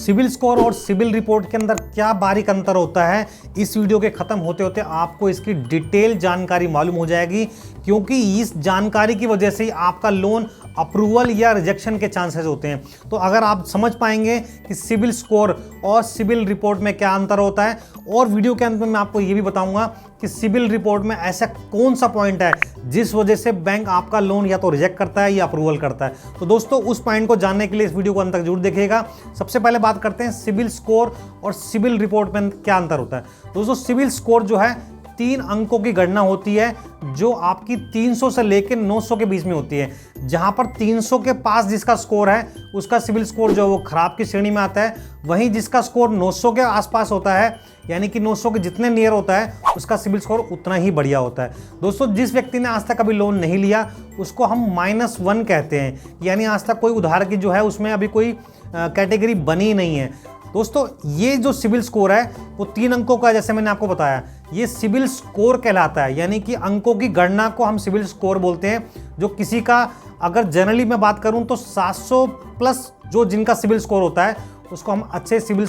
CIBIL score और CIBIL report के अंदर क्या बारीक अंतर होता है, इस वीडियो के ख़त्म होते होते आपको इसकी डिटेल जानकारी मालूम हो जाएगी, क्योंकि इस जानकारी की वजह से ही आपका लोन अप्रूवल या रिजेक्शन के चांसेस होते हैं। तो अगर आप समझ पाएंगे कि सिबिल स्कोर और सिबिल रिपोर्ट में क्या अंतर होता है, और वीडियो के अंत में मैं आपको ये भी बताऊंगा कि सिबिल रिपोर्ट में ऐसा कौन सा पॉइंट है जिस वजह से बैंक आपका लोन या तो रिजेक्ट करता है या अप्रूवल करता है। तो दोस्तों, उस पॉइंट को जानने के लिए इस वीडियो को अंत तक जरूर देखिएगा। सबसे पहले बात करते हैं सिबिल स्कोर और सिबिल रिपोर्ट में क्या अंतर होता है। दोस्तों, सिबिल स्कोर जो है 3 अंकों की गणना होती है, जो आपकी 300 से लेकर 900 के बीच में होती है। जहां पर 300 के पास जिसका स्कोर है उसका सिबिल स्कोर जो है वो खराब की श्रेणी में आता है। वहीं जिसका स्कोर 900 के आसपास होता है, यानी कि 900 के जितने नियर होता है, उसका सिबिल स्कोर उतना ही बढ़िया होता है। दोस्तों, जिस व्यक्ति ने आज तक कभी लोन नहीं लिया उसको हम -1 कहते हैं, यानी आज तक कोई उधार की जो है उसमें अभी कोई कैटेगरी बनी नहीं है। दोस्तों, ये जो सिबिल स्कोर है वो 3 अंकों का, जैसे मैंने आपको बताया, ये सिबिल स्कोर कहलाता है, यानी कि अंकों की गणना को हम सिबिल स्कोर बोलते हैं। जो किसी का, अगर जनरली मैं बात करूं तो 700 प्लस जो जिनका सिबिल स्कोर होता है उसको हम अच्छे सिबिल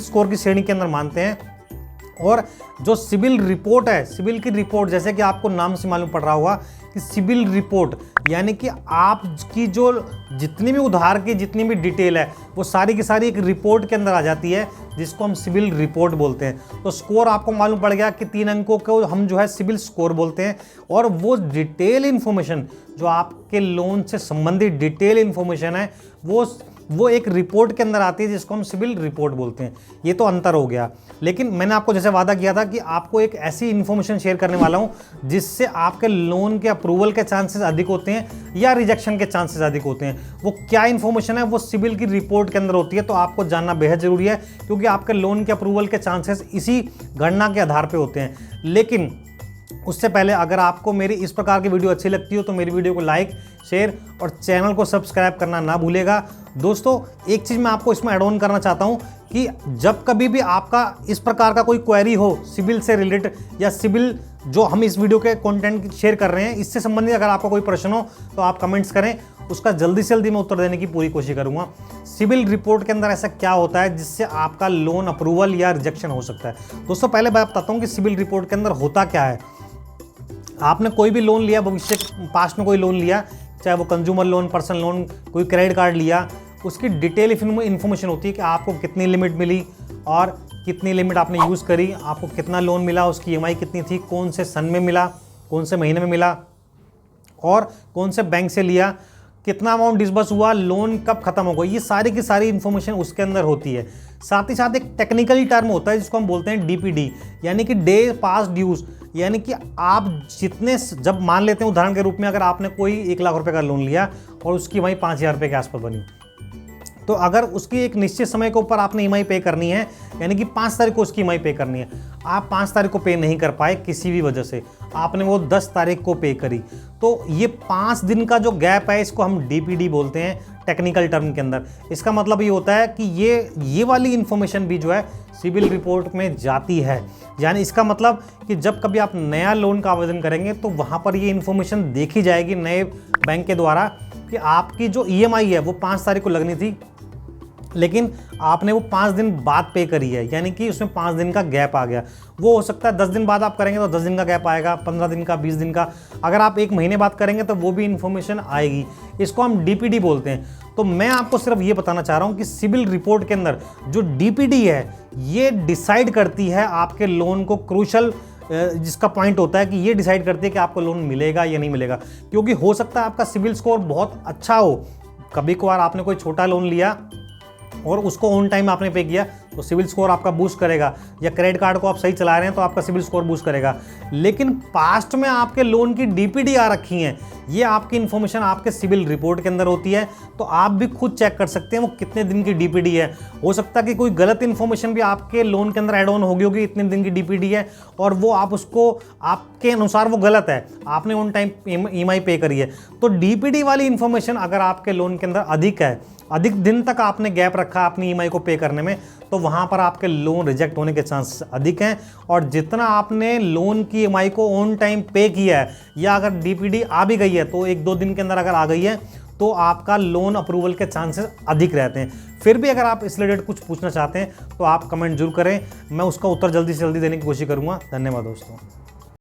स्कोर की श्रेणी के अंदर मानते हैं। और जो सिबिल रिपोर्ट है, सिबिल की रिपोर्ट, जैसे कि आपको नाम से मालूम पड़ रहा होगा कि सिबिल रिपोर्ट यानी कि आपकी जो जितनी भी उधार की जितनी भी डिटेल है वो सारी की सारी एक रिपोर्ट के अंदर आ जाती है, जिसको हम सिबिल रिपोर्ट बोलते हैं। तो स्कोर आपको मालूम पड़ गया कि 3 अंकों को हम जो है सिबिल स्कोर बोलते हैं। और वो डिटेल इन्फॉर्मेशन जो आपके लोन से संबंधित डिटेल इन्फॉर्मेशन है वो एक रिपोर्ट के अंदर आती है, जिसको हम सिबिल रिपोर्ट बोलते हैं। ये तो अंतर हो गया। लेकिन मैंने आपको जैसे वादा किया था कि आपको एक ऐसी इन्फॉर्मेशन शेयर करने वाला हूं जिससे आपके लोन के अप्रूवल के चांसेस अधिक होते हैं या रिजेक्शन के चांसेस अधिक होते हैं। वो क्या इन्फॉर्मेशन है, वो सिबिल की रिपोर्ट के अंदर होती है। तो आपको जानना बेहद जरूरी है, क्योंकि आपके लोन के अप्रूवल के चांसेस इसी गणना के आधार पर होते हैं। लेकिन उससे पहले, अगर आपको मेरी इस प्रकार की वीडियो अच्छी लगती हो तो मेरी वीडियो को लाइक, शेयर और चैनल को सब्सक्राइब करना ना भूलेगा। दोस्तों, एक चीज़ मैं आपको इसमें ऐड ऑन करना चाहता हूं कि जब कभी भी आपका इस प्रकार का कोई क्वेरी हो सिबिल से रिलेटेड, या सिबिल जो हम इस वीडियो के कंटेंट शेयर कर रहे हैं इससे संबंधित अगर आपका कोई प्रश्न हो तो आप कमेंट्स करें, उसका जल्दी से जल्दी मैं उत्तर देने की पूरी कोशिश करूंगा। सिबिल रिपोर्ट के अंदर ऐसा क्या होता है जिससे आपका लोन अप्रूवल या रिजेक्शन हो सकता है। दोस्तों, पहले मैं बताता हूँ कि सिबिल रिपोर्ट के अंदर होता क्या है। आपने कोई भी लोन लिया, भविष्य पास्ट में कोई लोन लिया, चाहे वो कंज्यूमर लोन, पर्सनल लोन, कोई क्रेडिट कार्ड लिया, उसकी डिटेल इन्फॉर्मेशन होती है कि आपको कितनी लिमिट मिली और कितनी लिमिट आपने यूज़ करी, आपको कितना लोन मिला, उसकी EMI कितनी थी, कौन से सन में मिला, कौन से महीने में मिला, और कौन से बैंक से लिया, कितना अमाउंट डिसबर्स हुआ, लोन कब खत्म हो गई, ये सारी की सारी इन्फॉर्मेशन उसके अंदर होती है। साथ ही साथ एक टेक्निकल टर्म होता है जिसको हम बोलते हैं DPD, यानी कि डे पास्ट ड्यूज, यानी कि आप जितने, जब मान लेते हैं उदाहरण के रूप में, अगर आपने कोई 1 लाख रुपए का लोन लिया और उसकी EMI 5,000 रुपये के आसपास बनी, तो अगर उसकी एक निश्चित समय के ऊपर आपने EMI पे करनी है, यानी कि 5 तारीख को उसकी EMI पे करनी है, आप 5 तारीख को पे नहीं कर पाए किसी भी वजह से, आपने वो 10 तारीख को पे करी, तो ये 5 दिन का जो गैप है इसको हम DPD बोलते हैं टेक्निकल टर्म के अंदर। इसका मतलब ये होता है कि ये वाली इन्फॉर्मेशन भी जो है सिबिल रिपोर्ट में जाती है। यानी इसका मतलब कि जब कभी आप नया लोन का आवेदन करेंगे तो वहाँ पर ये इन्फॉर्मेशन देखी जाएगी नए बैंक के द्वारा कि आपकी जो EMI है वो 5 तारीख को लगनी थी, लेकिन आपने वो 5 दिन बाद पे करी है, यानी कि उसमें 5 दिन का गैप आ गया। वो हो सकता है 10 दिन बाद आप करेंगे तो 10 दिन का गैप आएगा, 15 दिन का, 20 दिन का। अगर आप 1 महीने बाद करेंगे तो वो भी इन्फॉर्मेशन आएगी। इसको हम DPD बोलते हैं। तो मैं आपको सिर्फ ये बताना चाह रहा हूँ कि सिबिल रिपोर्ट के अंदर जो DPD है ये डिसाइड करती है आपके लोन को, क्रूशल जिसका पॉइंट होता है कि ये डिसाइड करती है कि आपको लोन मिलेगा या नहीं मिलेगा। क्योंकि हो सकता है आपका सिबिल स्कोर बहुत अच्छा हो, कभी कभार आपने कोई छोटा लोन लिया और उसको ऑन टाइम आपने पे किया तो सिबिल स्कोर आपका बूस्ट करेगा, या क्रेडिट कार्ड को आप सही चला रहे हैं तो आपका सिबिल स्कोर बूस्ट करेगा। लेकिन पास्ट में आपके लोन की DPD आ रखी हैं, ये आपकी इन्फॉर्मेशन आपके सिबिल रिपोर्ट के अंदर होती है। तो आप भी खुद चेक कर सकते हैं वो कितने दिन की DPD है। हो सकता है कि कोई गलत इन्फॉर्मेशन भी आपके लोन के अंदर एड ऑन होगी होगी, इतने दिन की DPD है, और वो आप उसको, आपके अनुसार वो गलत है, आपने ऑन टाइम EMI पे करी है। तो DPD वाली इन्फॉर्मेशन अगर आपके लोन के अंदर अधिक है, अधिक दिन तक आपने गैप रखा अपनी EMI को पे करने में, तो वहाँ पर आपके लोन रिजेक्ट होने के चांसेस अधिक हैं। और जितना आपने लोन की EMI को ऑन टाइम पे किया है, या अगर DPD आ भी गई है तो 1-2 दिन के अंदर अगर आ गई है तो आपका लोन अप्रूवल के चांसेस अधिक रहते हैं। फिर भी अगर आप इस रिलेटेड कुछ पूछना चाहते हैं तो आप कमेंट जरूर करें, मैं उसका उत्तर जल्दी से जल्दी देने की कोशिश करूँगा। धन्यवाद दोस्तों।